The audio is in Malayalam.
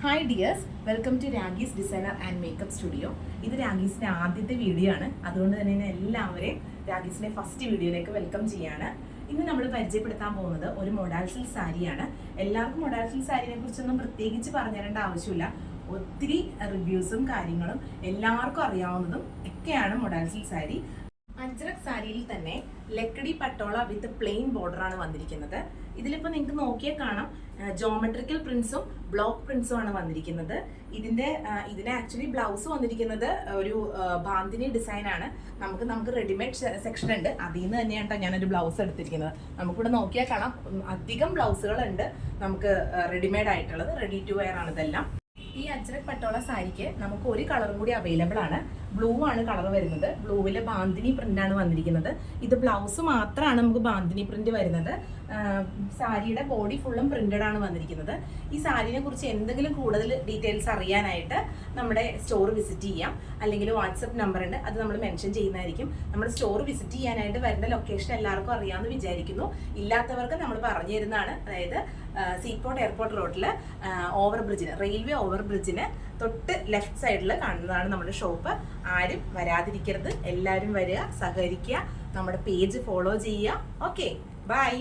Hi dears, welcome to Ragi's designer and makeup studio. ഇത് രാഗീസിന്റെ ആദ്യത്തെ വീഡിയോ ആണ്. അതുകൊണ്ട് തന്നെ എല്ലാവരെയും രാഗീസിന്റെ ഫസ്റ്റ് വീഡിയോയിലേക്ക് വെൽക്കം ചെയ്യാണ്. ഇന്ന് നമ്മൾ പരിചയപ്പെടുത്താൻ പോകുന്നത് ഒരു മൊഡാൾ സിൽക്ക് സാരിയാണ്. എല്ലാവർക്കും മൊഡാൾ സിൽക്ക് സാരിനെ കുറിച്ചൊന്നും പ്രത്യേകിച്ച് പറഞ്ഞു തരേണ്ട ആവശ്യമില്ല. ഒത്തിരി റിവ്യൂസും കാര്യങ്ങളും എല്ലാവർക്കും അറിയാവുന്നതും ഒക്കെയാണ് മൊഡാൾ സിൽക്ക് സാരി. അജ്രക് സാരിയിൽ തന്നെ ലക്കടി പട്ടോള വിത്ത് പ്ലെയിൻ ബോർഡർ ആണ് വന്നിരിക്കുന്നത്. ഇതിലിപ്പോൾ നിങ്ങൾക്ക് നോക്കിയാൽ കാണാം, ജോമെട്രിക്കൽ പ്രിന്റ്സും ബ്ലോക്ക് പ്രിന്റ്സും ആണ് വന്നിരിക്കുന്നത്. ഇതിന് ആക്ച്വലി ബ്ലൗസ് വന്നിരിക്കുന്നത് ഒരു ബാന്തിനി ഡിസൈൻ ആണ്. നമുക്ക് റെഡിമെയ്ഡ് സെക്ഷൻ ഉണ്ട്, അതിൽ നിന്ന് തന്നെയാണ് ഞാനൊരു ബ്ലൗസ് എടുത്തിരിക്കുന്നത്. നമുക്കിവിടെ നോക്കിയാൽ കാണാം, അധികം ബ്ലൗസുകളുണ്ട് നമുക്ക് റെഡിമെയ്ഡ് ആയിട്ടുള്ളത്. റെഡി ടു വെയർ ആണ് ഇതെല്ലാം. ഈ അജ്രക് പട്ടോള സാരിക്ക് നമുക്ക് ഒരു കളറും കൂടി അവൈലബിൾ ആണ്. ബ്ലൂ ആണ് കളർ വരുന്നത്. ബ്ലൂവിൽ ബാന്തിനി പ്രിന്റ് ആണ് വന്നിരിക്കുന്നത്. ഇത് ബ്ലൗസ് മാത്രമാണ് നമുക്ക് ബാന്തിനി പ്രിന്റ് വരുന്നത്. സാരിയുടെ ബോഡി ഫുള്ളും പ്രിന്റഡ് ആണ് വന്നിരിക്കുന്നത്. ഈ സാരിനെ കുറിച്ച് എന്തെങ്കിലും കൂടുതൽ ഡീറ്റെയിൽസ് അറിയാനായിട്ട് നമ്മുടെ സ്റ്റോർ വിസിറ്റ് ചെയ്യാം, അല്ലെങ്കിൽ വാട്സപ്പ് നമ്പർ ഉണ്ട്, അത് നമ്മൾ മെൻഷൻ ചെയ്യുന്നതായിരിക്കും. നമ്മുടെ സ്റ്റോർ വിസിറ്റ് ചെയ്യാനായിട്ട് വരുന്ന ലൊക്കേഷൻ എല്ലാവർക്കും അറിയാമെന്ന് വിചാരിക്കുന്നു. ഇല്ലാത്തവർക്ക് നമ്മൾ പറഞ്ഞു തരുന്നതാണ്. അതായത് സീപോർട്ട് എയർപോർട്ട് റോഡിൽ റെയിൽവേ ഓവർ ബ്രിഡ്ജിന് തൊട്ട് ലെഫ്റ്റ് സൈഡിൽ കാണുന്നതാണ് നമ്മുടെ ഷോപ്പ്. ആരും വരാതിരിക്കരുത്, എല്ലാവരും വരിക, സഹകരിക്കുക, നമ്മുടെ പേജ് ഫോളോ ചെയ്യുക. Okay, by.